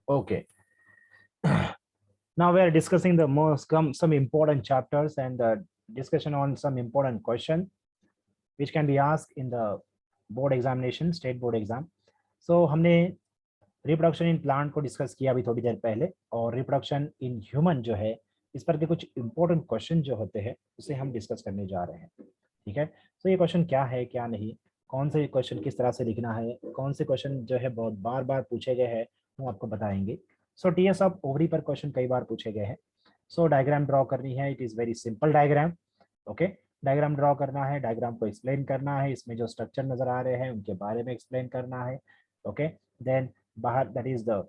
Okay. Now we are discussing the some important chapters and the discussion on some important question which can be asked in the board examination, state board exam. So हमने reproduction in plant को discuss किया अभी थोड़ी देर पहले, और reproduction in human जो है इस पर के कुछ इंपॉर्टेंट क्वेश्चन जो होते हैं उसे हम डिस्कस करने जा रहे हैं। ठीक है, तो ये क्वेश्चन क्या है क्या नहीं, कौन से क्वेश्चन किस तरह से लिखना है, कौन से क्वेश्चन जो है बहुत बार बार पूछे गए हैं वो आपको बताएंगे। सो टीएस ऑफ ओवरी पर क्वेश्चन कई बार पूछे गए हैं। सो डायग्राम ड्रॉ करनी है, it is very simple diagram. Okay, diagram draw करना है, डायग्राम को एक्सप्लेन करना है, इसमें जो स्ट्रक्चर नजर आ रहे हैं उनके बारे में एक्सप्लेन करना है। ओके, देन बाहर दैट इज द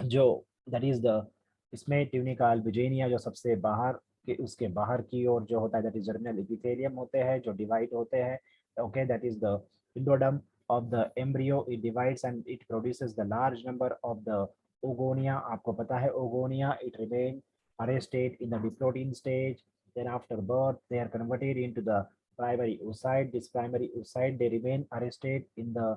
जो दैट इज द इसमें ट्यूनिका अल्बुजिनिया जो सबसे बाहर के उसके बाहर की ओर जो होता है दैट इज जर्मिनल एपिथेलियम होते हैं जो डिवाइड होते हैं। Okay, that is the endoderm of the embryo, it divides and it produces the large number of the oogonia. आपको पता है oogonia it remain arrested in the diploid stage, then after birth they are converted into the primary oocyte. This primary oocyte they remain arrested in the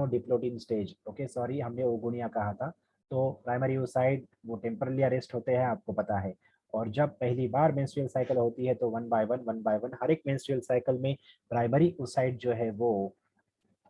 diploid stage. Okay, sorry हमने oogonia कहा था, तो primary oocyte वो temporarily arrest होते हैं, आपको पता है। और जब पहली बार मेंस्ट्रुअल साइकिल होती है तो वन बाय वन हर एक मेंस्ट्रुअल साइकिल में प्राइमरी oocyte जो है वो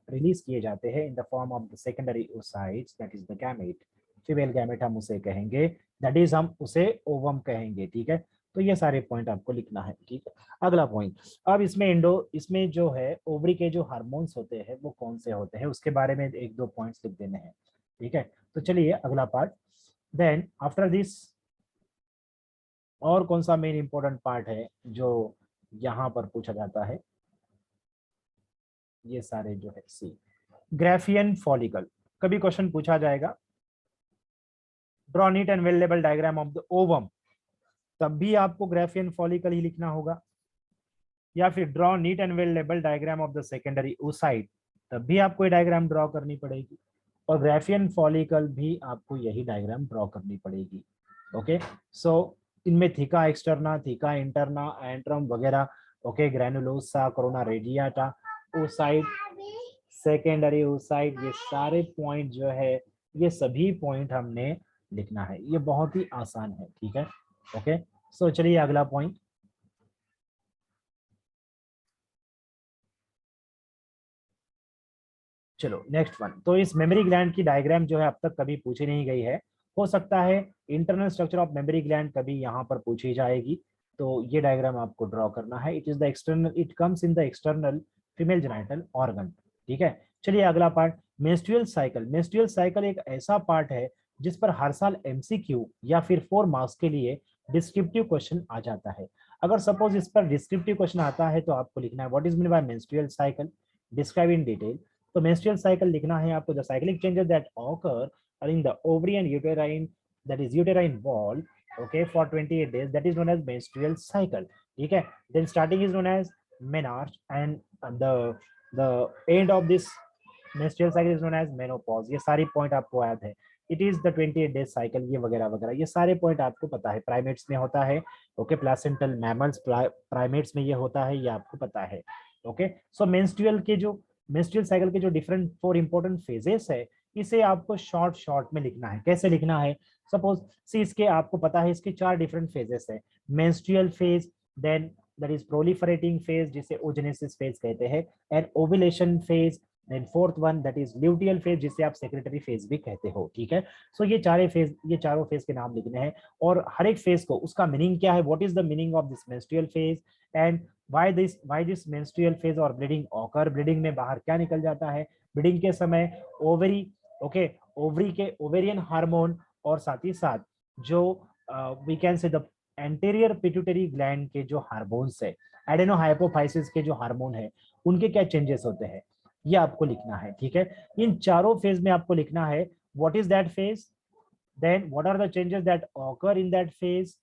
रिलीज किए जाते हैं in the form of the secondary oocytes, that is the gamete. Female gamete हम उसे कहेंगे, दैट इज हम उसे ओवम कहेंगे। ठीक है, तो ये सारे पॉइंट आपको लिखना है। ठीक है, अगला पॉइंट, अब इसमें जो है ओवरी के जो हार्मोन्स होते हैं वो कौन से होते हैं उसके बारे में एक दो पॉइंट्स लिख देने हैं। ठीक है, तो चलिए अगला पार्ट। देन आफ्टर दिस और कौन सा मेन इंपॉर्टेंट पार्ट है जो यहाँ पर पूछा जाता है, ये सारे जो है सी ग्राफियन फॉलिकल। कभी क्वेश्चन पूछा जाएगा draw neat and well label diagram of the ovum, तब भी आपको ग्राफियन फॉलिकल ही लिखना होगा, या फिर draw neat and well label diagram of the secondary oocyte, तब भी आपको ये डायग्राम ड्रॉ करनी पड़ेगी, और ग्राफियन फॉलिकल भी आपको यही डायग्राम ड्रॉ करनी पड़ेगी। ओके, सो इनमें theca externa, theca interna, antrum वगैरह, okay, granulosa, corona radiata, oocyte, secondary oocyte, ये सारे पॉइंट जो है ये सभी पॉइंट हमने लिखना है, ये बहुत ही आसान है। ठीक है, ओके, सो चलिए अगला पॉइंट। चलो नेक्स्ट वन, तो इस मेमोरी ग्लैंड की डायग्राम जो है अब तक कभी पूछी नहीं गई है, हो सकता है internal structure of memory gland कभी यहाँ पर पूछी जाएगी, तो ये डायग्राम आपको ड्रॉ करना है। It is the external, it comes in the external female genital organ. ठीक है, चलिए अगला part, menstrual cycle. Menstrual cycle एक ऐसा पार्ट है जिस पर हर साल एमसीक्यू या फिर 4 मार्क्स के लिए डिस्क्रिप्टिव क्वेश्चन आ जाता है। अगर सपोज इस पर डिस्क्रिप्टिव क्वेश्चन आता है तो आपको लिखना है what is mean by menstrual cycle, describe in detail. तो मेंस्ट्रुअल साइकिल लिखना है आपको, the cyclic changes that occur in the ovary and uterine, that is uterine wall, okay, for 28 days, that is known as menstrual cycle. ठीक है, then starting is known as menarche and the end of this menstrual cycle is known as menopause। ये सारी point आपको याद है, it is the 28 days cycle, ये वगैरह वगैरह ये सारे पॉइंट आपको पता है। प्राइमेट्स में होता है, ओके, प्लासेंटल मैमल्स प्राइमेट्स में ये होता है, ये आपको पता है। ओके, सो मेंस्ट्रुअल साइकिल के जो डिफरेंट 4 इंपॉर्टेंट फेजेस है इसे आपको शॉर्ट में लिखना है। कैसे लिखना है, सपोज सी इसके आपको पता है इसके 4 डिफरेंट फेजेस है, menstrual phase, then that is proliferating phase जिसे ओजेनेसिस फेज कहते हैं, and ovulation phase, then fourth one that is luteal phase जिसे आप सेक्रेटरी फेज भी कहते हो। ठीक है, सो ये चारों फेज के नाम लिखने हैं, और हर एक फेज को उसका मीनिंग क्या है, what is the meaning of this menstrual phase, and why this menstrual phase और ब्लीडिंग ऑकर, ब्लीडिंग में बाहर क्या निकल जाता है, ब्लीडिंग के समय ओवरी, ओके, ओवरी के ओवेरियन हार्मोन, और साथ ही साथ जो we can say the anterior pituitary gland के जो हार्मोन्स है, एडेनो हाइपोफाइसिस के जो हार्मोन है उनके क्या चेंजेस होते हैं, ये आपको लिखना है। ठीक है, इन चारों फेज में आपको लिखना है what is that phase, then what are the changes that occur in that phase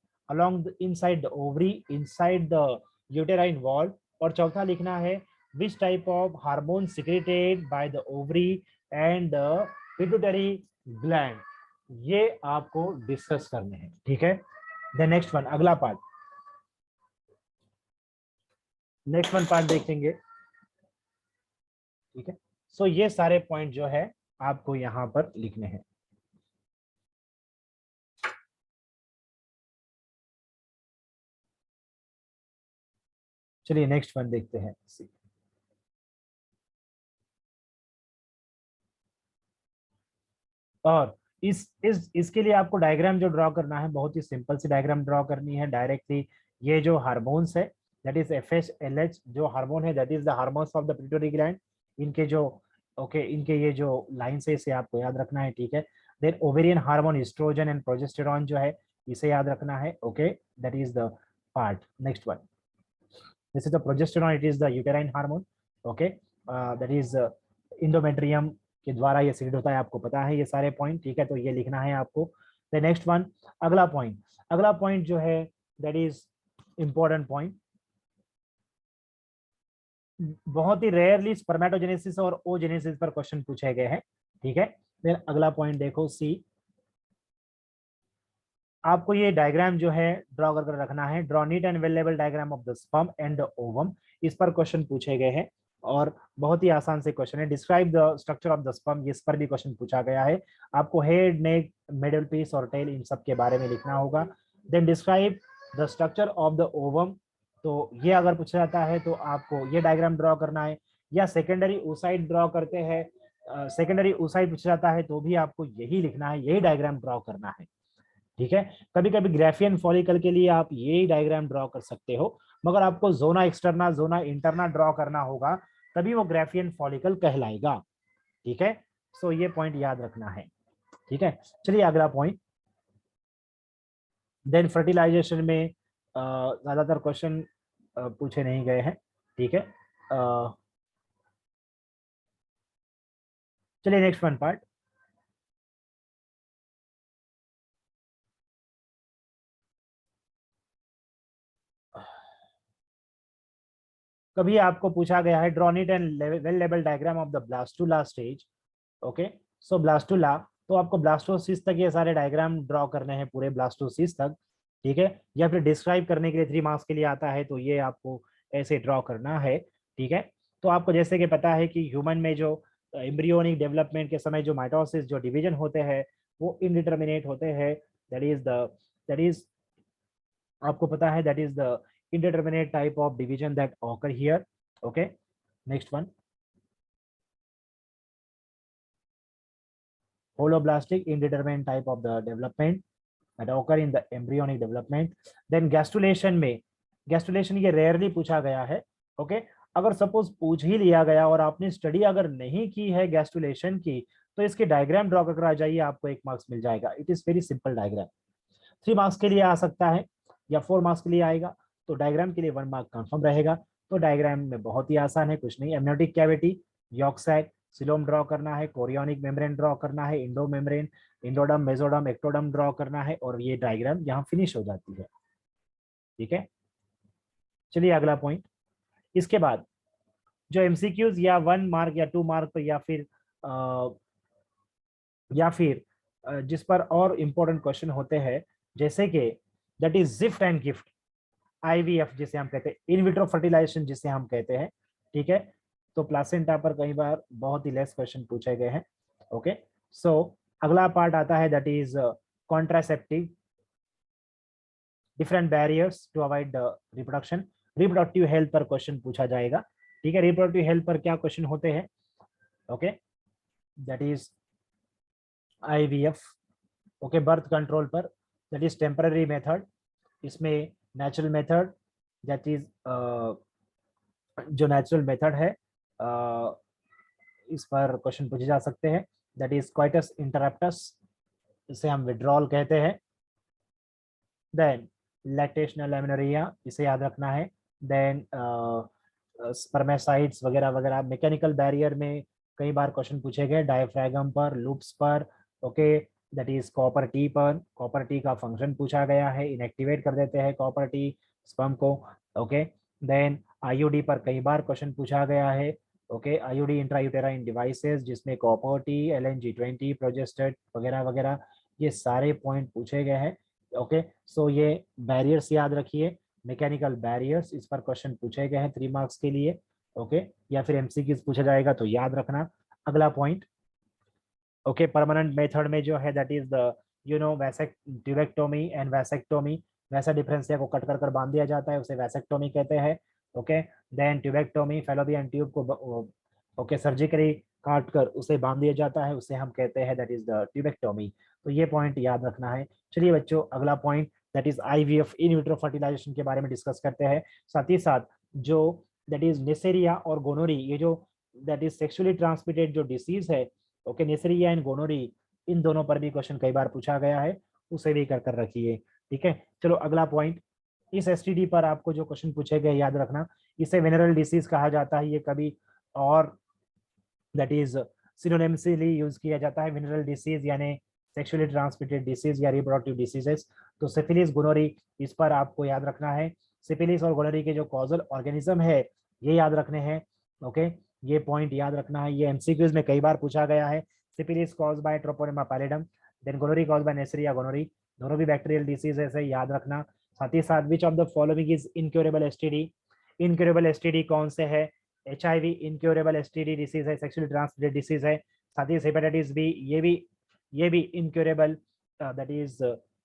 inside the ovary, inside the uterine wall, और चौथा लिखना है which type of hormone secreted by the ovary and the pituitary gland, ये आपको discuss करने हैं। ठीक है, द नेक्स्ट वन, अगला पार्ट, नेक्स्ट वन पार्ट देखेंगे। ठीक है, सो ये सारे पॉइंट जो है आपको यहाँ पर लिखने हैं। चलिए नेक्स्ट वन देखते हैं। और इसके लिए आपको डायग्राम जो ड्रॉ करना है, बहुत ही सिंपल सी डायग्राम ड्रॉ करनी है डायरेक्टली। ये जो हार्मोन्स है दैट इज FSLH जो हार्मोन है that is the hormones of the pituitary gland. इनके जो इनके ये जो लाइन से इसे आपको याद रखना है, ठीक है। Then ovarian hormone estrogen and progesterone जो है इसे याद रखना है, okay, that is the part. Next one, this is the progesterone, it is the uterine hormone, okay, that is endometrium के द्वारा ये सीक्रेट होता है, आपको पता है ये सारे पॉइंट, ठीक है। तो ये लिखना है आपको। द नेक्स्ट वन, अगला पॉइंट जो है दैट इज इंपॉर्टेंट पॉइंट। बहुत ही रेयरली स्पर्मेटोजेनेसिस और ओजेनेसिस पर क्वेश्चन पूछे गए हैं, ठीक है। फिर अगला पॉइंट देखो सी, आपको ये डायग्राम जो है ड्रॉ कर रखना है। Draw neat and well level diagram of the sperm and the ovum, इस पर क्वेश्चन पूछे गए हैं और बहुत ही आसान से क्वेश्चन है। Describe the structure of the sperm, इस पर भी क्वेश्चन पूछा गया है। आपको हेड, नेक, मिडल पीस और टेल इन सब के बारे में लिखना होगा। Then describe the structure of the ovum, तो ये अगर पूछा जाता है तो आपको ये डायग्राम ड्रॉ करना है। या सेकेंडरी oocyte ड्रॉ करते हैं, सेकेंडरी oocyte पूछा जाता है तो भी आपको यही लिखना है, यही डायग्राम ड्रॉ करना है, ठीक है। कभी कभी ग्राफियन फॉलिकल के लिए आप यही डायग्राम ड्रॉ कर सकते हो, मगर आपको जोना एक्सटर्ना, जोना इंटरना ड्रॉ करना होगा, तभी वो ग्राफियन फॉलिकल कहलाएगा, ठीक है। सो ये पॉइंट याद रखना है, ठीक है। चलिए अगला पॉइंट। देन फर्टिलाइजेशन में ज्यादातर क्वेश्चन पूछे नहीं गए हैं, ठीक है। चलिए नेक्स्ट वन पार्ट। कभी आपको पूछा गया है draw neat and well level diagram of the blastula stage, okay. So blastula, तो आपको ब्लास्टोसिस तक ये सारे डायग्राम ड्रॉ करने हैं, पूरे ब्लास्टोसिस तक, ठीक है। या फिर डिस्क्राइब करने के लिए 3 मार्क्स के लिए आता है तो ये आपको ऐसे ड्रॉ करना है, ठीक है। तो आपको जैसे कि पता है कि ह्यूमन में जो एम्ब्रियोनिक डेवलपमेंट के समय जो माइटोसिस, जो डिवीजन होते हैं वो इनडिटर्मिनेट होते हैं, दैट इज आपको पता है that is the indeterminate type of division that occur here, okay. Next one, holoblastic indeterminate type of the development that occur in the embryonic development. Then gastrulation में, gastrulation ये rarely पूछा गया है, okay. अगर suppose पूछ ही लिया गया और आपने स्टडी अगर नहीं की है गैस्ट्रुलेशन की, तो इसके डायग्राम ड्रॉ कर आ जाइए, आपको 1 मार्क्स मिल जाएगा। It is very simple diagram. 3 marks के लिए आ सकता है या 4 मार्क्स के लिए आएगा, तो डायग्राम के लिए 1 मार्क कंफर्म रहेगा। तो डायग्राम में बहुत ही आसान है, कुछ नहीं। Amniotic cavity, yolk sac, coelom draw करना है, कोरियोनिक मेम्ब्रेन ड्रॉ करना है, endo membrane, endoderm, mesoderm, ectoderm draw करना है, और ये डायग्राम यहाँ फिनिश हो जाती है, ठीक है। चलिए अगला पॉइंट। इसके बाद जो एमसीक्यूज या 1 मार्क या 2 मार्क पर या फिर जिस पर और इम्पोर्टेंट क्वेश्चन होते हैं, जैसे कि that is gift and gift, IVF जिसे हम कहते हैं, इन विट्रो फर्टिलाइजेशन जिसे हम कहते हैं, ठीक है। तो प्लासेंटा पर कई बार बहुत ही लेस क्वेश्चन पूछे गए हैं, ओके। सो अगला पार्ट आता है that is contraceptive, different barriers to avoid reproduction. Reproductive health पर क्वेश्चन पूछा जाएगा, ठीक है। रिप्रोडक्टिव हेल्थ पर क्या क्वेश्चन होते हैं, okay, that is IVF, okay. Birth control पर दैट इज टेम्पररी मेथड, इसमें नेचुरल मेथड दैट इज जो नेचुरल मेथड है इस पर क्वेश्चन पूछे जा सकते हैं, दैट इज क्वाइटस इंटरप्टस, इसे हम विड्रॉल कहते हैं। देन लैक्टेशनल एमेनोरिया, इसे याद रखना है। देन स्पर्मेसाइड्स वगैरह वगैरह। मैकेनिकल बैरियर में कई बार क्वेश्चन पूछे गए, डायफ्रागम पर, लूप्स पर, okay, that is copper T पर। कॉपर टी का फंक्शन पूछा गया है, इनएक्टिवेट कर देते हैं कॉपर टी स्पर्म को, ओके। देन IUD पर कई बार क्वेश्चन पूछा गया है, ओके। IUD इंट्रायूटेराइन डिवाइसेस जिसमें कॉपर टी, LNG20, प्रोजेस्टेट वगैरह वगैरह, ये सारे पॉइंट पूछे गए हैं, ओके। सो ये बैरियर्स याद रखिए, मैकेनिकल बैरियर्स, इस पर क्वेश्चन पूछे गए हैं 3 मार्क्स के लिए, ओके। या फिर MCQs पूछा जाएगा तो याद रखना। अगला पॉइंट, ओके, परमानेंट मेथड में जो है that is the tubectomy and vasectomy. वैसा डिफरेंसिया को कट कर बांध दिया जाता है, उसे वैसेक्टोमी कहते हैं, okay, then tubectomy, fallopian tube को ओके सर्जिकली काट कर उसे बांध दिया जाता है, उसे हम कहते हैं दैट इज द ट्यूबेक्टोमी। तो ये पॉइंट याद रखना है। चलिए बच्चों, अगला point that is IVF, in vitro fertilisation के बारे में डिस्कस करते हैं। साथ ही साथ जो दैट इज नेसेरिया और गोनोरी, ये जो दैट इज सेक्सुअली ट्रांसमिटेड जो डिसीज है, ओके, नेसेरिया एंड गोनोरी, इन दोनों पर भी क्वेश्चन कई बार पूछा गया है, उसे भी कर रखिए। ठीक है, चलो अगला पॉइंट, इस एसटीडी पर आपको जो क्वेश्चन पूछे गए याद रखना, इसे वेनरल डिसीज कहा जाता है। ये कभी और दैट इज सिनोनिमसली यूज किया जाता है, मिनरल डिसीज यानी सेक्सुअली ट्रांसमिटेड डिसीज या रिप्रोडक्टिव डिसीजेस। तो सिफिलिस, गोनोरी, इस पर आपको याद रखना है। सिफिलिस और गोनोरी के जो कॉजल ऑर्गेनिज्म है ये याद रखने हैं। ओके, ये पॉइंट याद रखना है, ये एमसीक्यूज में कई बार पूछा गया है। Syphilis cause by treponema pallidum, then gonorrhoea cause by neisseria gonorrhoeae, दोनों भी बैक्टीरियल डिसीज है, याद रखना। साथ ही साथ which of the following is incurable STD, incurable STD कौन से है? HIV इनक्योरेबल एसटीडी डिसीज है, सेक्सुअली ट्रांसमिटेड डिसीज है। साथ ही हेपेटाइटिस बी, ये भी incurable that is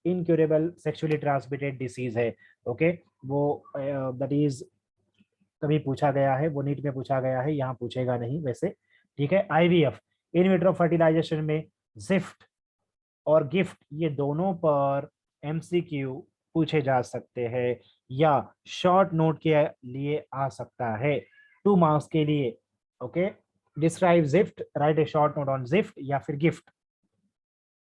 incurable sexually transmitted disease है। ओके, वो दैट इज कभी पूछा गया है, वो नीट में पूछा गया है, यहाँ पूछेगा नहीं वैसे। ठीक है, IVF, इन विट्रो फर्टिलाइजेशन में जिफ्ट और गिफ्ट, ये दोनों पर MCQ पूछे जा सकते हैं या शॉर्ट नोट के लिए आ सकता है 2 मार्क्स के लिए। Okay, describe gift, right A short note on gift या फिर गिफ्ट,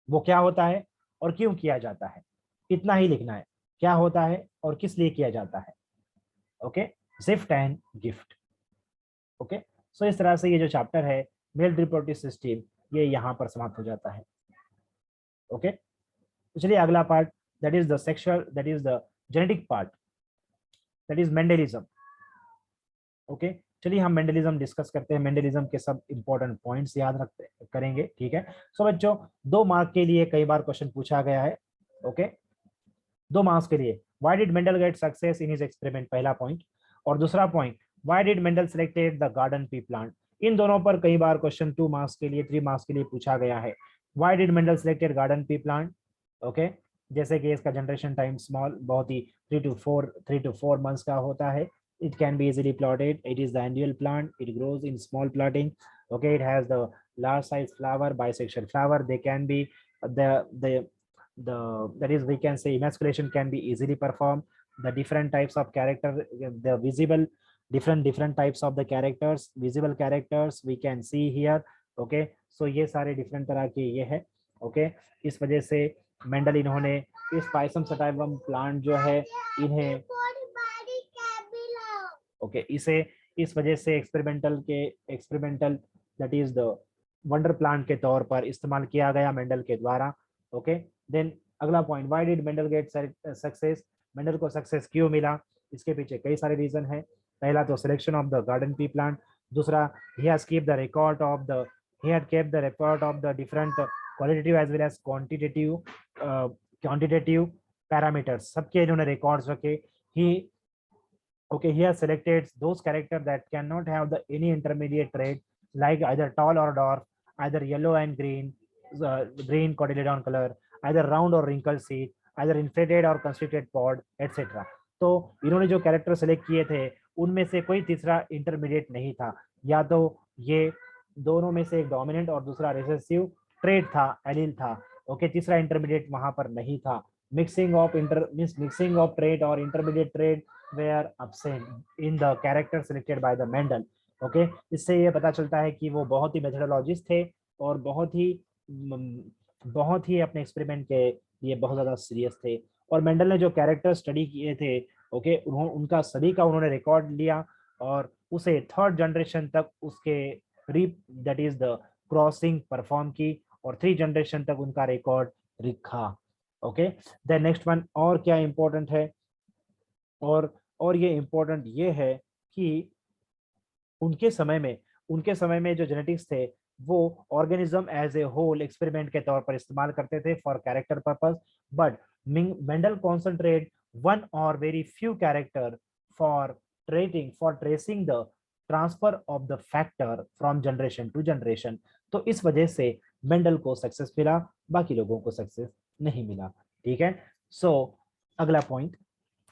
वो क्या होता है और क्यों किया जाता है, इतना ही लिखना है, क्या होता है और किस लिए किया जाता है। Okay, ZIFT and GIFT. Okay, so इस तरह से ये जो चैप्टर है मेल रिप्रोडक्टिव सिस्टम, ये यहाँ पर समाप्त हो जाता है। ओके, तो चलिए अगला part, that is the sexual, that is the genetic part, that is Mendelism. Okay, चलिए हम मेंडलिज्म डिस्कस करते हैं, मेंडलिज्म के सब इंपॉर्टेंट पॉइंट्स याद रखते करेंगे। ठीक है, सो बच्चों 2 मार्क के लिए कई बार क्वेश्चन पूछा गया है। ओके, 2 मार्क्स के लिए, why did Mendel get success in his experiment, पहला पॉइंट, और दूसरा point, why did Mendel selected the garden pea plant. इन दोनों पर कई बार क्वेश्चन 2 मार्क्स के लिए, 3 मार्क्स के लिए पूछा गया है। Why did Mendel selected garden pea plant, okay, जैसे कि इसका जनरेशन टाइम स्मॉल, बहुत ही 3 to 4 मंथ्स का होता है। It can be easily plotted. It is the annual plant. It grows in small plotting. Okay, it has the large size flower, bisexual flower. They can be the that is, we can say emasculation can be easily performed. The different types of character, the visible different types of the characters, visible characters we can see here. Okay, so ये सारे different तरह के ये है। Okay, इस वजह से Mendel इन्होंने इस पाइसम सटाइवम प्लांट जो है इन्हें ओके इसे इस वजह से experimental that is the wonder plant के तौर पर इस्तेमाल किया गया मेंडल के द्वारा। ओके, देन अगला point, why did Mendel get success, Mendel को सक्सेस क्यों मिला, इसके पीछे कई सारे रीजन है। पहला तो selection of the garden pea plant, दूसरा he has kept the record of the he had kept the record of the different qualitative as well as quantitative parameters, सबके इन्होंने रिकॉर्ड्स रखे। he Okay, he has selected those characters that cannot have the any intermediate trait, like either tall or dwarf, either yellow and green, green cotyledon color, either round or wrinkled seed, either inflated or constricted pod, etc. तो इन्होंने जो character select किए थे उनमें से कोई तीसरा intermediate नहीं था, या तो ये दोनों में से एक डोमिनेंट और दूसरा रिसेसिव ट्रेड था, एलील था। ओके, तीसरा इंटरमीडिएट वहां पर नहीं था। मिक्सिंग ऑफ ट्रेड और intermediate trade were absent in the character selected by the Mendel. Okay, इससे ये पता चलता है कि वो बहुत ही मेथोडोलॉजिस्ट थे और बहुत ही अपने एक्सपेरिमेंट के लिए बहुत ज्यादा सीरियस थे। और मेंडल ने जो कैरेक्टर स्टडी किए थे, ओके, उनका सभी का उन्होंने रिकॉर्ड लिया और उसे 3rd जनरेशन तक उसके that is the crossing perform की और 3 जनरेशन तक उनका रिकॉर्ड रखा। ओके, देन नेक्स्ट वन, और क्या इंपॉर्टेंट है, और ये इंपॉर्टेंट ये है कि उनके समय में जो जेनेटिक्स थे वो organism as a whole experiment के तौर पर इस्तेमाल करते थे for character purpose, but Mendel concentrate on और very few character for tracing the transfer of the factor from generation to generation. तो इस वजह से मेंडल को सक्सेस मिला, बाकी लोगों को सक्सेस नहीं मिला। ठीक है, सो अगला पॉइंट,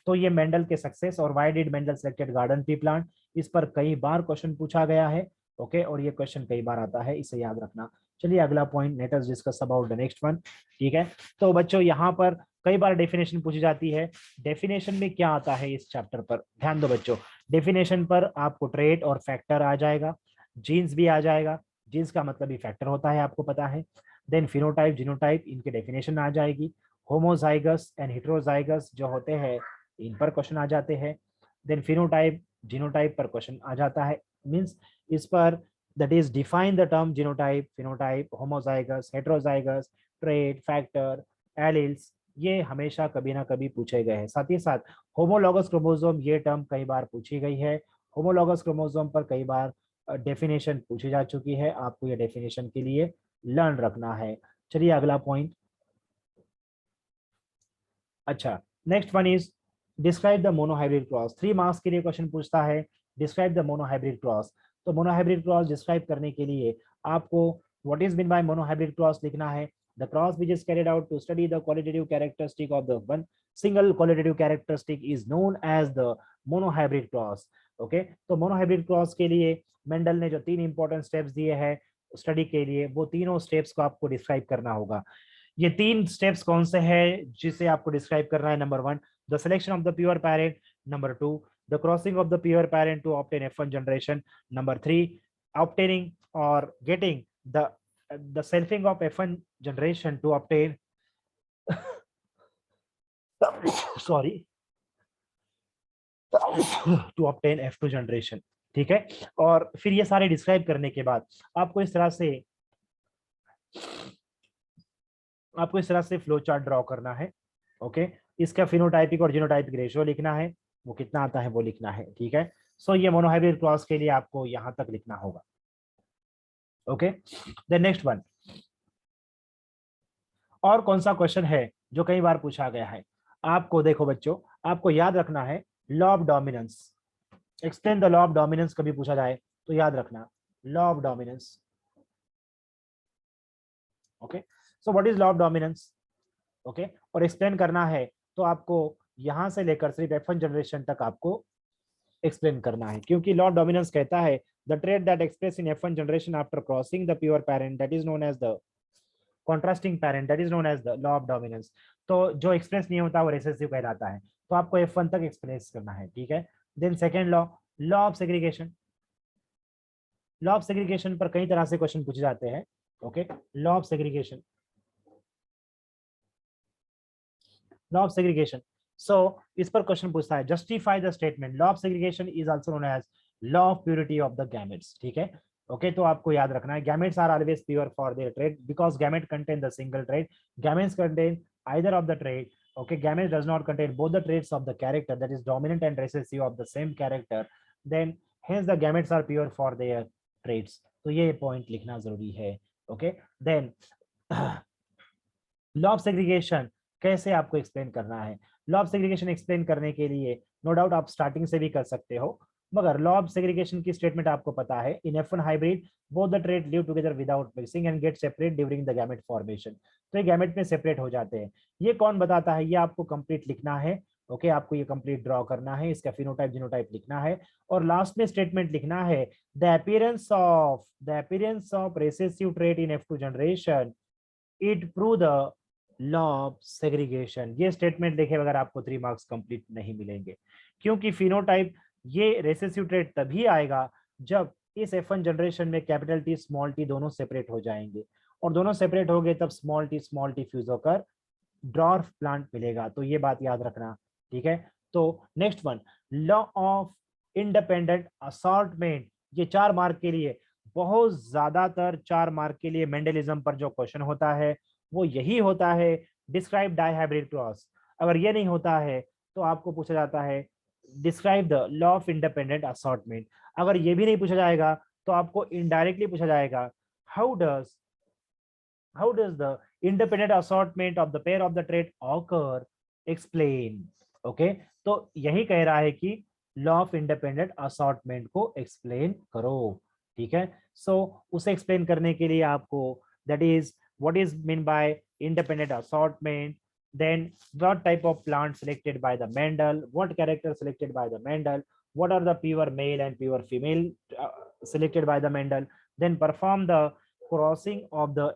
तो ये मेंडल के सक्सेस और why did Mendel selected garden tree plant, इस पर कई बार क्वेश्चन पूछा गया है। ओके, और ये क्वेश्चन कई बार आता है, इसे याद रखना। चलिए अगला point, let us discuss about the next one. ठीक है, तो बच्चों यहाँ पर कई बार डेफिनेशन पूछी जाती है। डेफिनेशन में क्या आता है इस चैप्टर पर, ध्यान दो बच्चों। डेफिनेशन पर आपको ट्रेट और फैक्टर आ जाएगा, जीन्स भी आ जाएगा। जीन्स का मतलब ही फैक्टर होता है, आपको पता है। देन फिनोटाइप, जीनोटाइप, इनके डेफिनेशन आ जाएगी। होमोजाइगस एंड हेटेरोजाइगस जो होते हैं, इन पर क्वेश्चन आ जाते हैं। देन फिनोटाइप, जीनोटाइप पर क्वेश्चन आ जाता है, मींस इस पर that is define the term genotype, phenotype, homozygous, heterozygous, trait, factor, alleles, ये हमेशा कभी ना कभी पूछे गए हैं। साथ ही साथ होमोलॉगस क्रोमोसोम, ये टर्म कई बार पूछी गई है। होमोलॉगस क्रोमोसोम पर कई बार डेफिनेशन पूछी जा चुकी है, आपको ये डेफिनेशन के लिए लर्न रखना है। चलिए अगला पॉइंट। अच्छा, next one is describe the monohybrid cross. 3 marks के लिए क्वेश्चन पूछता है, डिस्क्राइब द मोनोहाइब्रिड क्रॉस। तो मोनोहाइब्रिड क्रॉस डिस्क्राइब करने के लिए आपको what is mean by monohybrid cross लिखना है। The cross which is carried out to study the qualitative characteristic of the one single qualitative characteristic is known as the monohybrid cross। Okay, तो monohybrid cross के लिए Mendel ने जो 3 important steps दिए हैं study के लिए, वो तीनों स्टेप्स को आपको डिस्क्राइब करना होगा। ये 3 स्टेप्स कौन से हैं जिसे आपको डिस्क्राइब करना है? Number 1, the selection of the pure parent. Number 2, the crossing of the pure parent to obtain F1 generation. Number 3, obtaining or getting the selfing of F1 generation to obtain sorry to obtain F2 generation। ठीक है, और फिर ये सारे describe करने के बाद आपको इस तरह से फ्लो चार्ट ड्रॉ करना है। ओके, इसका फिनोटाइपिक और जीनोटाइपिक रेशियो लिखना है, वो कितना आता है वो लिखना है। ठीक है, सो ये मोनोहाइब्रिड क्रॉस के लिए आपको यहां तक लिखना होगा। ओके, द नेक्स्ट वन, और कौन सा क्वेश्चन है जो कई बार पूछा गया है? आपको देखो बच्चों, आपको याद रखना है law of dominance. Explain the law of dominance कभी पूछा जाए तो याद रखना law of dominance. Okay, so what is law of dominance? Okay, और एक्सप्लेन करना है तो आपको यहां से लेकर सिर्फ F1 जनरेशन तक आपको एक्सप्लेन करना है, क्योंकि लॉ ऑफ डोमिनेंस कहता है the trait that express in F1 generation after crossing the pure parent that is known as the contrasting parent that is known as the law of dominance. तो जो express नहीं होता वो recessive कहलाता है, तो आपको F1 तक एक्सप्रेस करना है। ठीक है, then second law, law of segregation. Law of segregation पर कई तरह से क्वेश्चन पूछे जाते हैं। Okay, law of segregation, law of segregation, so इस पर क्वेश्चन पूछता है justify the statement law of segregation is also known as law of purity of the gametes. ठीक है, ओके, तो आपको याद रखना है gametes are always pure for their trait because gamete contain the single trait. Gametes contain either of the trait। okay, gamete does not contain both the traits of the character that is dominant and recessive of the same character, then hence the gametes are pure for their traits। तो ये point लिखना जरूरी है। Okay, then law of segregation कैसे आपको explain करना है? Law of segregation explain करने के लिए नो डाउट आप स्टार्टिंग से भी कर सकते हो, मगर लॉ ऑफ सेग्रीगेशन की स्टेटमेंट आपको पता है, इन F1 hybrid both the trait live together without mixing and gate separate during the gamete formation. तो ये गैमेट में सेपरेट हो जाते हैं। ये कौन बताता है? ये आपको कंप्लीट लिखना है। ओके, आपको ये कंप्लीट ड्रॉ करना है, इसका फिनोटाइप जीनोटाइप लिखना है, और लास्ट में स्टेटमेंट लिखना है the appearance of recessive trait in F2 generation it prove the law of segregation. ये स्टेटमेंट देखे बगैर आपको 3 मार्क्स कंप्लीट नहीं मिलेंगे, क्योंकि फिनोटाइप ये रिसेसिव ट्रेट तभी आएगा जब इस F1 जनरेशन में कैपिटल टी स्मॉल टी दोनों सेपरेट हो जाएंगे, और दोनों सेपरेट हो गए तब स्मॉल टी फ्यूज होकर ड्वार्फ प्लांट मिलेगा। तो ये बात याद रखना। ठीक है, तो next one, law of independent assortment. ये 4 मार्क के लिए, बहुत ज्यादातर 4 मार्क के लिए मेंडलिज्म पर जो क्वेश्चन होता है वो यही होता है, डिस्क्राइब डाइहाइब्रिड क्रॉस। अगर ये नहीं होता है तो आपको पूछा जाता है describe the law of independent assortment. अगर ये भी नहीं पूछा जाएगा तो आपको इनडायरेक्टली पूछा जाएगा how does the independent assortment of the pair of the trait occur, explain। Okay, तो यही कह रहा है कि लॉ ऑफ इंडिपेंडेंट असॉर्टमेंट को एक्सप्लेन करो। ठीक है, सो उसे एक्सप्लेन करने के लिए आपको that is what is mean by independent assortment, then what type of plant selected by the Mendel, what character selected by the Mendel, what are the pure male and pure female selected by the Mendel, then perform the crossing of the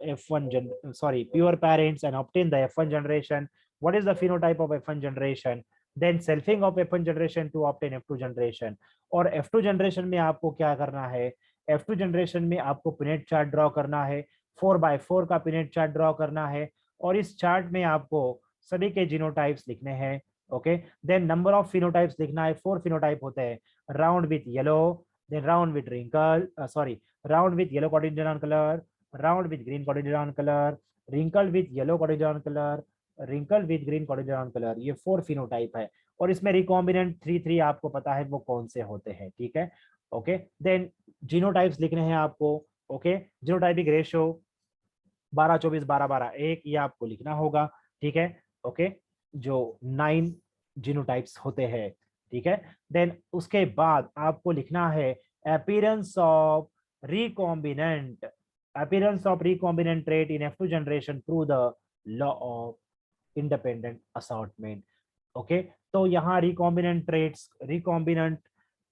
pure parents and obtain the F1 generation. What is the phenotype of F1 generation, then selfing of F1 generation to obtain F2 generation. और F2 generation में आपको क्या करना है, F2 generation में आपको pinnate chart draw करना है, 4x4 का पिनेट चार्ट ड्रॉ करना है, और इस चार्ट में आपको सभी के जीनोटाइप्स लिखने हैं। Okay, then number of phenotypes लिखना है, 4 फिनोटाइप होते हैं, round with yellow, then round with wrinkle round with yellow cotyledon colour, round with green cotyledon colour, wrinkle with yellow cotyledon colour, wrinkle with green cotyledon colour, ये 4 phenotype है। और इसमें recombinant 3 आपको पता है वो कौन से होते हैं, ठीक है। ओके, देन जीनोटाइप्स लिखने हैं आपको। ओके, जीनोटाइपिक रेशियो 12 24 12 12 1 ये आपको लिखना होगा, ठीक है। ओके, जो 9 जीनोटाइप्स होते हैं, ठीक है। देन उसके बाद आपको लिखना है appearance of recombinant, appearance of recombinant trait in F2 generation through the law of independent assortment. Okay, तो यहाँ रिकॉम्बिनेंट ट्रेट्स, रिकॉम्बिनेंट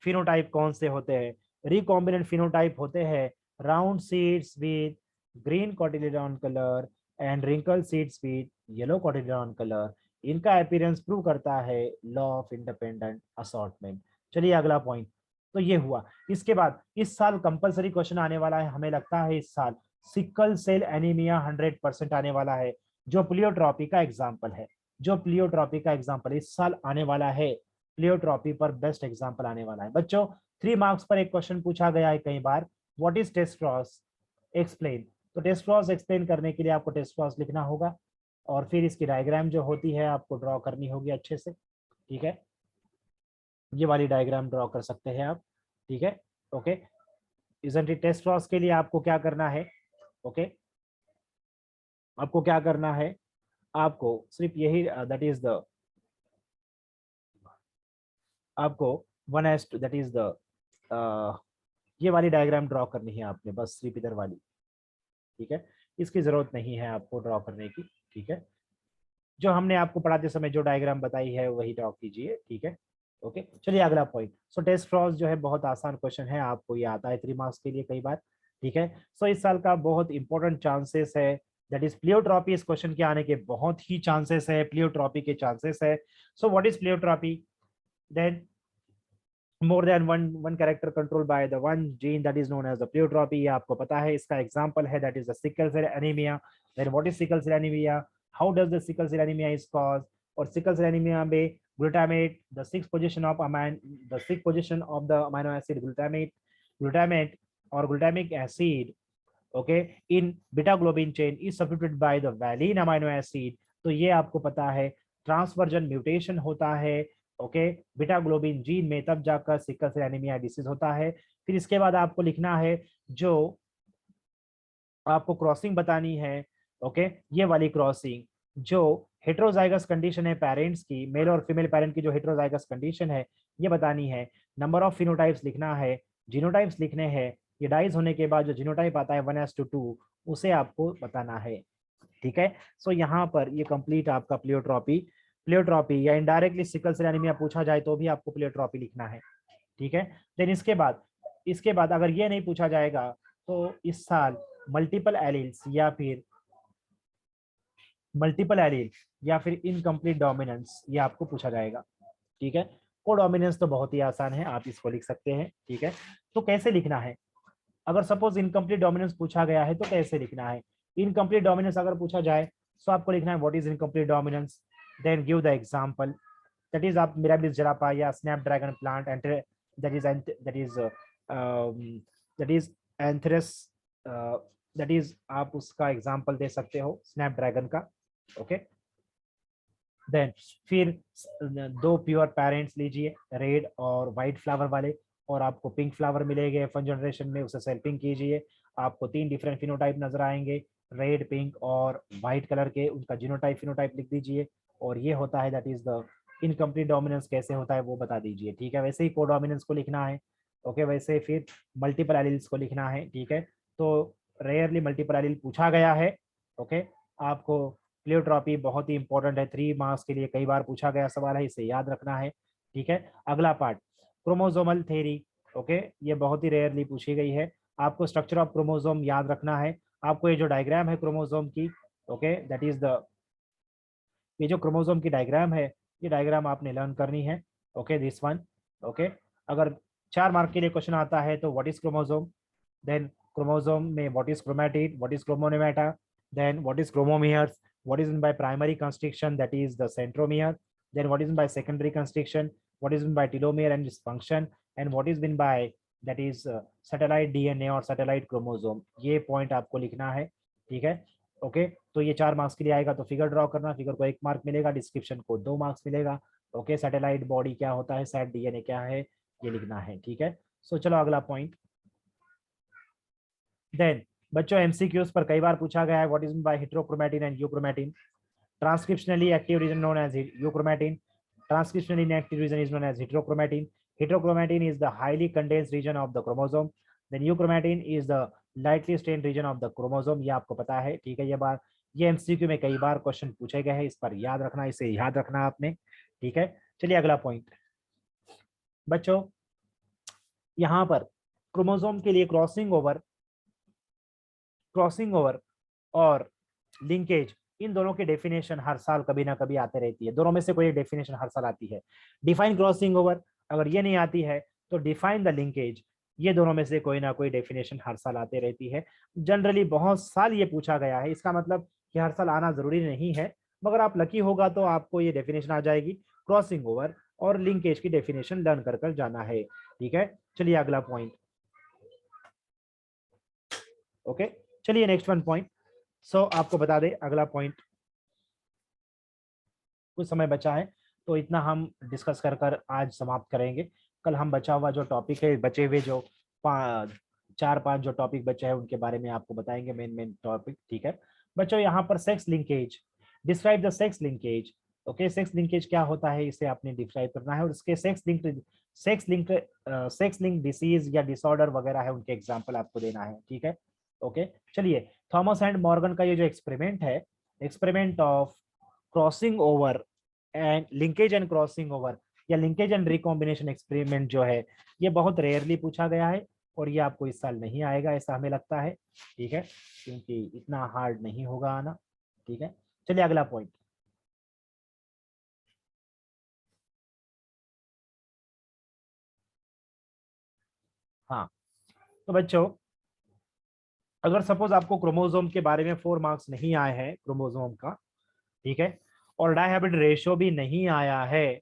फिनोटाइप कौन से होते हैं, रिकॉम्बिनेंट फिनोटाइप होते हैं round seeds with green cotyledon colour and wrinkle seeds with yellow cotyledon colour. इनका appearance prove करता है लॉ ऑफ इंडिपेंडेंट असॉर्टमेंट। चलिए अगला पॉइंट, तो ये हुआ। इसके बाद इस साल कंपलसरी क्वेश्चन आने वाला है, हमें लगता है इस साल सिकल सेल एनीमिया 100% आने वाला है, जो प्लियोट्रॉपी का एग्जाम्पल है, जो प्लियोट्रॉपी का एग्जाम्पल इस साल आने वाला है, प्लियोट्रॉपी पर बेस्ट एग्जाम्पल आने वाला है। बच्चों 3 मार्क्स पर एक क्वेश्चन पूछा गया है कई बार, व्हाट इज टेस्ट्रॉस एक्सप्लेन। तो टेस्ट्रॉस एक्सप्लेन करने के लिए आपको टेस्ट्रॉस लिखना होगा, और फिर इसकी डायग्राम जो होती है आपको ड्रॉ करनी होगी अच्छे से, ठीक है। ये वाली डायग्राम ड्रॉ कर सकते हैं आप, ठीक है। ओके, इजंट इट टेस्ट्रॉस के लिए आपको क्या करना है, ओके, आपको क्या करना है, आपको सिर्फ यही दैट इज द आपको 1:2 दैट इज द ये वाली डायग्राम ड्रॉ करनी है आपने, बस सिर्फ इधर वाली, ठीक है। इसकी जरूरत नहीं है आपको ड्रॉ करने की, ठीक है। जो हमने आपको पढ़ाते समय जो डायग्राम बताई है वही ड्रॉ कीजिए, ठीक है। ओके, चलिए अगला पॉइंट। सो टेस्ट्रॉस जो है बहुत आसान क्वेश्चन है, आपको ये आता है 3 मार्क्स के लिए कई बार, ठीक है। सो इस साल का बहुत इंपॉर्टेंट चांसेस है, दैट इज प्लियोट्रॉपी। इस क्वेश्चन के आने के बहुत ही चांसेस है, प्लियोट्रॉपी के चांसेस है। So what is pleiotropy, then more than one character controlled by the one gene that is known as the pleiotropy, ये आपको पता है। इसका एग्जांपल है that is the sickle cell anemia। then what is sickle cell anemia, how does the sickle cell anemia is caused, और sickle cell anemia में glutamate, the sixth position of the amino acid glutamate or glutamic acid, okay, in beta globin chain is substituted by the valine amino acid। तो ये आपको पता है transversion mutation होता है, okay, beta globin gene में, तब जाकर सिकल सेल एनीमिया डिसीज होता है। फिर इसके बाद आपको लिखना है, जो आपको क्रॉसिंग बतानी है, ओके, ये वाली क्रॉसिंग जो हेट्रोजाइगस कंडीशन है पेरेंट्स की, मेल और फीमेल पेरेंट की जो हेट्रोजाइगस कंडीशन है ये बतानी है। नंबर ऑफ फिनोटाइप्स लिखना है, जीनोटाइप्स लिखने हैं, ये डाइज होने के बाद जो जीनोटाइप आता है 1:2 उसे आपको बताना है, ठीक है। सो यहाँ पर ये कंप्लीट आपका प्लियोट्रॉपी या इनडायरेक्टली सिकल सेल एनीमिया पूछा जाए तो भी आपको प्लियोट्रॉपी लिखना है, ठीक है। देन इसके बाद अगर ये नहीं पूछा जाएगा तो इस साल मल्टीपल एलील्स या फिर इनकम्प्लीट डोमिनेंस ये आपको पूछा जाएगा, ठीक है। कोडोमिनेंस तो बहुत ही आसान है, आप इसको लिख सकते हैं, ठीक है। तो कैसे लिखना है, अगर सपोज इनकम्प्लीट डोमिनेंस पूछा गया है तो कैसे लिखना है। इनकम्प्लीट डोमिनेंस अगर पूछा जाए तो आपको लिखना है what is incomplete dominance, then give the example, that is आप मिराबिलिस जरापा या snapdragon plant that is Antirrhinum, that is आप उसका एग्जांपल दे सकते हो स्नैपड्रैगन का, ओके। देन फिर 2 प्योर पेरेंट्स लीजिए, रेड और व्हाइट फ्लावर वाले, और आपको पिंक फ्लावर मिलेंगे F1 जनरेशन में, उसे सेल्फिंग कीजिए, आपको 3 डिफरेंट फिनोटाइप नजर आएंगे, रेड, पिंक और व्हाइट कलर के, उनका जीनोटाइप फिनोटाइप लिख दीजिए, और ये होता है that is the incomplete dominance. कैसे होता है वो बता दीजिए, ठीक है। वैसे ही कोडोमिनेंस को लिखना है, ओके। वैसे फिर मल्टीपल एलील्स को लिखना है, ठीक है। तो रेयरली मल्टीपल एलील पूछा गया है, ओके। आपको प्लियोट्रॉपी बहुत ही इंपॉर्टेंट है, 3 मार्क्स के लिए कई बार पूछा गया सवाल है, इसे याद रखना है। ठीक है, अगला पार्ट क्रोमोसोमल थ्योरी। ओके, ये बहुत ही रेयरली पूछी गई है। आपको स्ट्रक्चर ऑफ क्रोमोसोम याद रखना है। आपको ये जो डायग्राम है क्रोमोसोम की, ओके, दैट इज द, ये जो क्रोमोसोम की डायग्राम है, ये डायग्राम आपने लर्न करनी है। Okay, this one. ओके, अगर 4 मार्क के लिए क्वेश्चन आता है तो what is chromosome, then chromosome में what is chromatid, what is chromonemata, then what is chromomeres, what is in by primary construction that is the centromere, then what is in by secondary construction, what is in by telomere and its function, and what is in by that is satellite DNA और satellite chromosome. ये point आपको लिखना है। ठीक है, okay, तो ये 4 marks के लिए आएगा। तो फिगर ड्रॉ करना, फिगर को 1 मार्क मिलेगा, डिस्क्रिप्शन को 2 मार्क्स मिलेगा। ओके, सैटेलाइट बॉडी क्या होता है, सैट डीएनए क्या है, ये लिखना है। ठीक है, सो चलो अगला पॉइंट। देन बच्चों एमसीक्यूज पर कई बार पूछा गया है, what is by heterochromatin and euchromatin. Transcriptionally active region known as euchromatin, transcriptionally inactive region is known as heterochromatin. Heterochromatin is the highly condensed region of the chromosome. Then euchromatin is the lightly stained region of the chromosome. ये आपको पता है। ठीक है, ये बात, ये MCQ में कई बार क्वेश्चन पूछे गए हैं, इस पर याद रखना, इसे याद रखना आपने। ठीक है, चलिए अगला पॉइंट बच्चों, यहाँ पर क्रोमोसोम के लिए क्रॉसिंग ओवर और लिंकेज, इन दोनों की डेफिनेशन हर साल कभी ना कभी आते रहती है। दोनों में से कोई एक डेफिनेशन हर साल आती है। डिफाइन क्रॉसिंग ओवर, अगर ये नहीं आती है तो डिफाइन द लिंकेज, ये दोनों में से कोई ना कोई डेफिनेशन हर साल आते रहती है। जनरली बहुत साल ये पूछा गया है, इसका मतलब कि हर साल आना जरूरी नहीं है, मगर आप लकी होगा तो आपको ये डेफिनेशन आ जाएगी। क्रॉसिंग ओवर और लिंकेज की डेफिनेशन लर्न कर कर जाना है। ठीक है, चलिए अगला पॉइंट। ओके, चलिए नेक्स्ट वन पॉइंट। सो आपको बता दें अगला पॉइंट, कुछ समय बचा है तो इतना हम डिस्कस कर कर आज समाप्त करेंगे। कल हम बचा हुआ जो टॉपिक है, बचे हुए जो 4-5 जो टॉपिक बचे हैं उनके बारे में आपको बताएंगे, मेन टॉपिक। ठीक है बच्चों, यहाँ पर sex linkage, describe the sex linkage. Okay, sex linkage क्या होता है इसे आपने डिस्क्राइब करना है, और इसके सेक्स लिंक डिसीज या डिसऑर्डर वगैरह है उनके एग्जाम्पल आपको देना है। ठीक है, ओके, चलिए थॉमस एंड मॉर्गन का ये जो एक्सपेरिमेंट है, experiment of crossing over and linkage and crossing over या लिंकेज एंड रिकॉम्बिनेशन एक्सपेरिमेंट जो है, ये बहुत रेयरली पूछा गया है और ये आपको इस साल नहीं आएगा ऐसा हमें लगता है। ठीक है, क्योंकि इतना हार्ड नहीं होगा आना। ठीक है, चलिए अगला पॉइंट। हाँ, तो बच्चों अगर सपोज आपको क्रोमोसोम के बारे में 4 मार्क्स नहीं आए हैं क्रोमोसोम का, ठीक है, और डाइहाइब्रिड रेशियो भी नहीं आया है,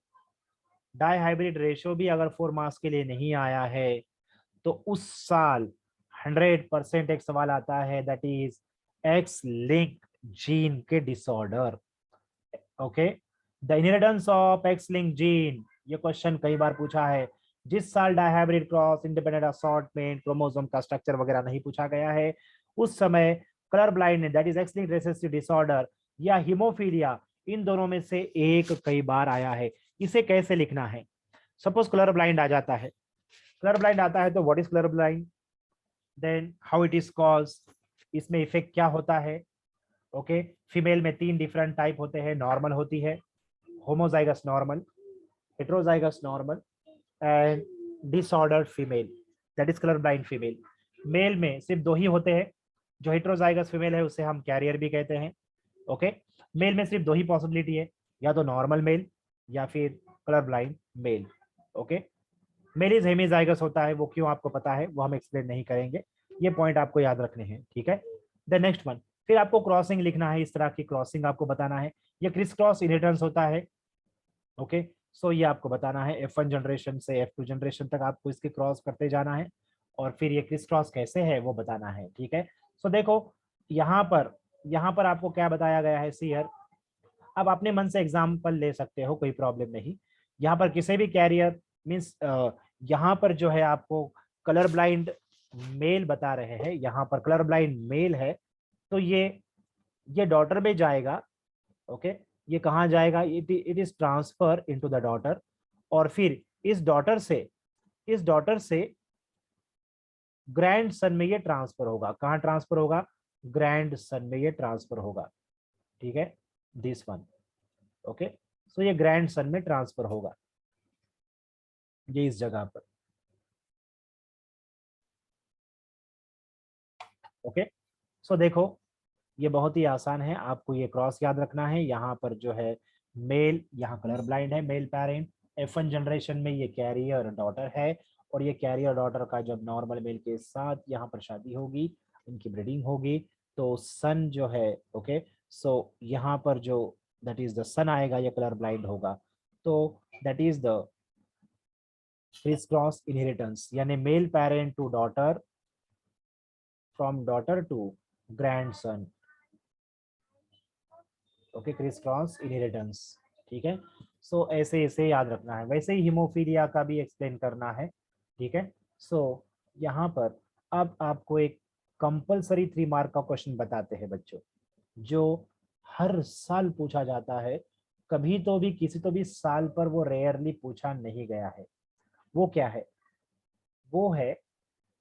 डाइहाइब्रिड रेशियो भी अगर 4 मार्क्स के लिए नहीं आया है, तो उस साल 100% एक सवाल आता है, that is X linked gene के disorder. Okay, the inheritance of X linked gene, ये क्वेश्चन कई बार पूछा है। जिस साल dihybrid cross independent assortment chromosome का स्ट्रक्चर वगैरह नहीं पूछा गया है, उस समय colour blind that is X linked recessive disorder या हीमोफीलिया, इन दोनों में से एक कई बार आया है। इसे कैसे लिखना है, सपोज कलर ब्लाइंड आ जाता है, कलर ब्लाइंड आता है तो what is colour blind, then how it is cause, इसमें इफेक्ट क्या होता है। ओके, फीमेल में 3 डिफरेंट टाइप होते हैं, नॉर्मल होती है, homozygous normal, heterozygous normal and disordered female, that is colour blind female. Male में सिर्फ 2 ही होते हैं, जो हेट्रोजाइगस फीमेल है उसे हम कैरियर भी कहते हैं। ओके, मेल में सिर्फ 2 ही पॉसिबिलिटी है, या तो नॉर्मल मेल या फिर colour blind male. Okay, male is hemizygous होता है, वो क्यों आपको पता है, वो हम एक्सप्लेन नहीं करेंगे, ये पॉइंट आपको याद रखने हैं। ठीक है, द नेक्स्ट वन, फिर आपको क्रॉसिंग लिखना है, इस तरह की क्रॉसिंग आपको बताना है, ये क्रिस क्रॉस इनहेरिटेंस होता है। ओके, सो ये आपको बताना है, F1 जनरेशन से F2 जनरेशन तक आपको इसके क्रॉस करते जाना है, और फिर ये क्रिस क्रॉस कैसे है वो बताना है। ठीक है, सो देखो यहाँ पर आपको क्या बताया गया है, सी हियर, अब अपने मन से एग्जाम्पल ले सकते हो, कोई प्रॉब्लम नहीं। यहाँ पर किसी भी कैरियर मीन्स यहाँ पर जो है आपको कलर ब्लाइंड मेल बता रहे हैं, यहाँ पर कलर ब्लाइंड मेल है, तो ये डॉटर में जाएगा। ओके, ये कहाँ जाएगा, it is transfer into the daughter, और फिर इस डॉटर से ग्रैंड सन में ये ट्रांसफर होगा, कहाँ ट्रांसफर होगा, ग्रैंड सन में ये ट्रांसफर होगा। ठीक है, दिस वन, ओके। सो ये ग्रैंड सन में ट्रांसफर होगा, ये इस जगह पर, ओके। सो देखो ये बहुत ही आसान है, आपको ये क्रॉस याद रखना है। यहाँ पर जो है मेल, यहाँ कलर ब्लाइंड है मेल पेरेंट, F1 जनरेशन में ये कैरियर डॉटर है, और ये कैरियर डॉटर का जब नॉर्मल मेल के साथ यहाँ पर शादी होगी, इनकी ब्रीडिंग होगी, तो सन जो है, ओके। सो यहाँ पर जो दैट इज द सन आएगा, ये कलर ब्लाइंड होगा, तो that is the criss cross inheritance, यानी male parent to daughter, from daughter to grandson, okay, criss cross inheritance, ठीक है। सो ऐसे ऐसे याद रखना है। वैसे ही हीमोफीलिया का भी एक्सप्लेन करना है, ठीक है। सो यहाँ पर अब आपको एक कंपलसरी 3 मार्क का क्वेश्चन बताते हैं बच्चों, जो हर साल पूछा जाता है, कभी तो भी किसी तो भी साल पर वो रेयरली पूछा नहीं गया है। वो क्या है? वो है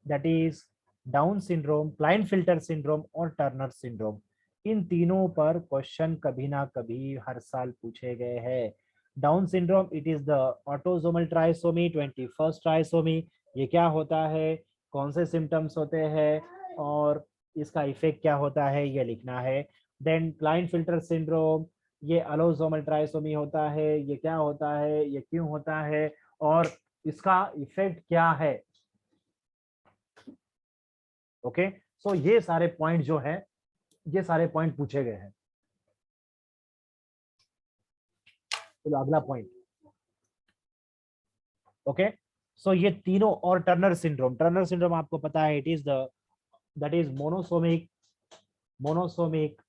that is Down syndrome, Klinefelter syndrome और टर्नर सिंड्रोम। इन तीनों पर क्वेश्चन कभी ना कभी हर साल पूछे गए हैं। Down syndrome, it is the autosomal trisomy 21st trisomy. ये क्या होता है, कौन से सिम्टम्स होते हैं और इसका इफेक्ट क्या होता है, ये लिखना है। देन क्लाइनफिल्टर सिंड्रोम, ये अलोसोमल ट्राइसोमी होता है, ये क्या होता है, ये क्यों होता है और इसका इफेक्ट क्या है, ओके। सो ये सारे पॉइंट जो है, ये सारे पॉइंट पूछे गए हैं। चलो अगला पॉइंट, ओके। सो ये तीनों, और टर्नर सिंड्रोम, टर्नर सिंड्रोम आपको पता है, it is the that is monosomic, monosomic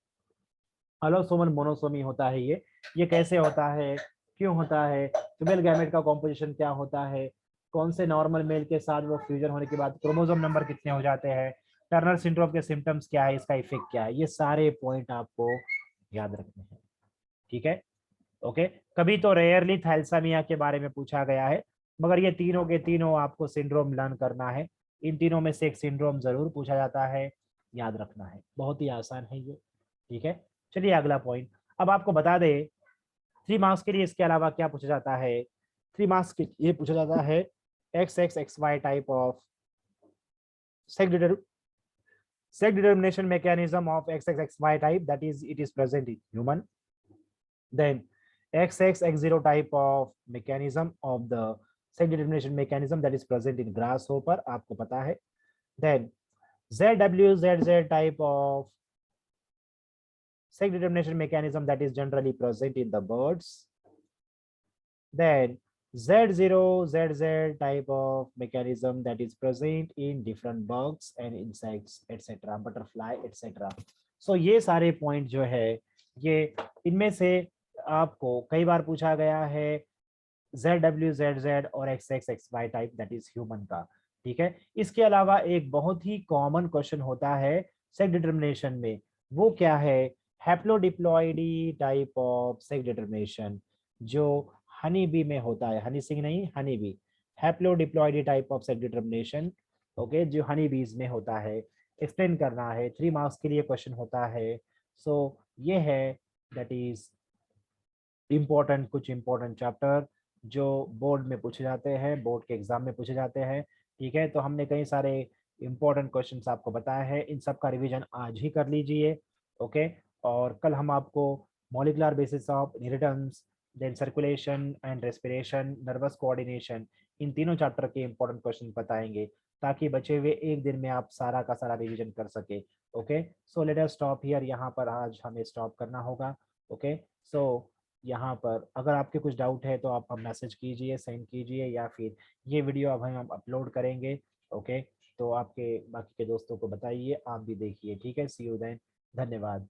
allosomal monosomy होता है। ये कैसे होता है, क्यों होता है, फीमेल गैमेट का कॉम्पोजिशन क्या होता है, कौन से नॉर्मल मेल के साथ वो फ्यूजन होने के बाद क्रोमोसोम नंबर कितने हो जाते हैं, टर्नर सिंड्रोम के सिम्टम्स क्या है, इसका इफेक्ट क्या है, ये सारे पॉइंट आपको याद रखने हैं, ठीक है, ओके। कभी तो रेयरली थैलेसीमिया के बारे में पूछा गया है, मगर ये तीनों के तीनों आपको सिंड्रोम लर्न करना है। इन तीनों में से एक सिंड्रोम जरूर पूछा जाता है, याद रखना है, बहुत ही आसान है ये, ठीक है। चलिए अगला पॉइंट, अब आपको बता दे 3 मार्क्स के लिए इसके अलावा क्या पूछा जाता है। 3 मार्क्स के लिए पूछा जाता है XXXY type of sex determination mechanism of XXXY type, that is it is present in human. Then XXX0 type of mechanism of the sex determination mechanism that is present in grasshopper, आपको पता है. Then ZWZZ type of sex determination mechanism that is generally present in the birds. Then Z0ZZ type of mechanism that is present in different bugs and insects etc, butterfly etc. So ये सारे point जो है, ये इनमें से आपको कई बार पूछा गया है ZWZZ और XXXY type that is human का, ठीक है। इसके अलावा एक बहुत ही कॉमन क्वेश्चन होता है सेक्स डिटरमिनेशन में, वो क्या है, haplodiploidy type of sex determination, जो हनी बी में होता है, हनी सिंह नहीं, honey bee, haplodiploidy type of sex determination, okay, जो हनी बीज में होता है, एक्सप्लेन करना है। 3 मार्क्स के लिए क्वेश्चन होता है। सो ये है दैट इज इम्पोर्टेंट, कुछ इम्पोर्टेंट चैप्टर जो बोर्ड में पूछे जाते हैं, बोर्ड के एग्जाम में पूछे जाते हैं, ठीक है। तो हमने कई सारे इम्पोर्टेंट क्वेश्चंस आपको बताए हैं, इन सब का रिवीजन आज ही कर लीजिए, ओके। और कल हम आपको molecular basis of inheritance, then circulation and respiration, nervous coordination, इन तीनों चैप्टर के इम्पोर्टेंट क्वेश्चन बताएंगे, ताकि बचे हुए एक दिन में आप सारा का सारा रिविजन कर सके, okay. So let us stop here, यहाँ पर आज हमें स्टॉप करना होगा, ओके। सो यहाँ पर अगर आपके कुछ डाउट है तो आप हम मैसेज कीजिए, सेंड कीजिए, या फिर ये वीडियो अब हम अपलोड करेंगे, ओके। तो आपके बाकी के दोस्तों को बताइए, आप भी देखिए, ठीक है। सी यू देन, धन्यवाद।